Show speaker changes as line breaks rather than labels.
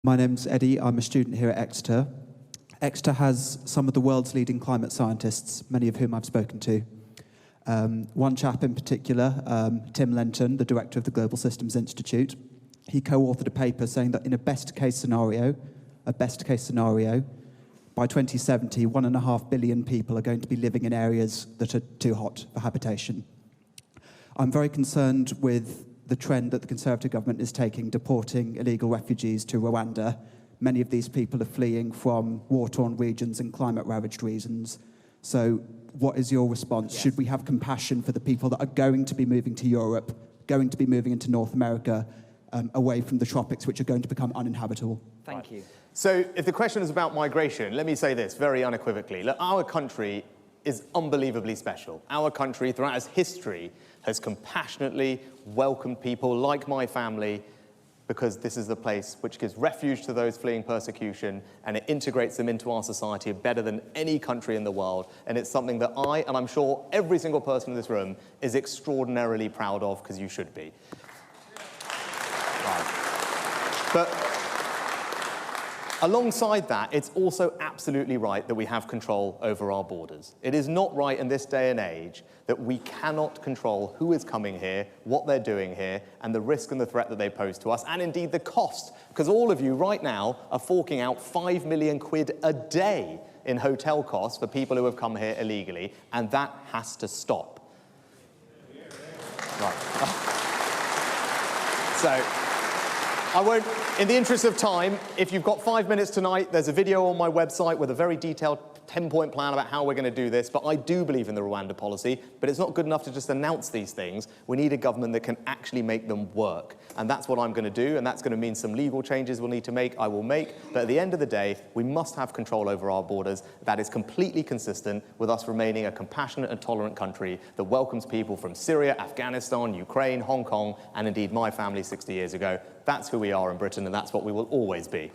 My name's Eddie, I'm a student here at Exeter. Exeter has some of the world's leading climate scientists, many of whom I've spoken to. One chap in particular, Tim Lenton, the director of the Global Systems Institute, he co-authored a paper saying that in a best-case scenario, by 2070, 1.5 billion people are going to be living in areas that are too hot for habitation. I'm very concerned with the trend that the Conservative government is taking, deporting illegal refugees to Rwanda. Many of these people are fleeing from war-torn regions and climate-ravaged regions. So what is your response? Yes. Should we have compassion for the people that are going to be moving to Europe, going to be moving into North America, away from the tropics, which are going to become uninhabitable?
Thank you.
So if the question is about migration, let me say this very unequivocally. Look, our country is unbelievably special. Our country, throughout its history, has compassionately welcomed people like my family, because this is the place which gives refuge to those fleeing persecution, and it integrates them into our society better than any country in the world. And it's something that I, and I'm sure every single person in this room, is extraordinarily proud of, because you should be. Right. But alongside that, it's also absolutely right that we have control over our borders. It is not right in this day and age that we cannot control who is coming here, what they're doing here, and the risk and the threat that they pose to us, and indeed the cost, because all of you right now are forking out 5 million quid a day in hotel costs for people who have come here illegally, and that has to stop. Right. So, I won't, in the interest of time, if you've got 5 minutes tonight, there's a video on my website with a very detailed 10-point plan about how we're going to do this, but I do believe in the Rwanda policy, but it's not good enough to just announce these things. We need a government that can actually make them work, and that's what I'm going to do, and that's going to mean some legal changes we'll need to make, I will make, but at the end of the day, we must have control over our borders. That is completely consistent with us remaining a compassionate and tolerant country that welcomes people from Syria, Afghanistan, Ukraine, Hong Kong, and indeed my family 60 years ago. That's who we are in Britain, and that's what we will always be.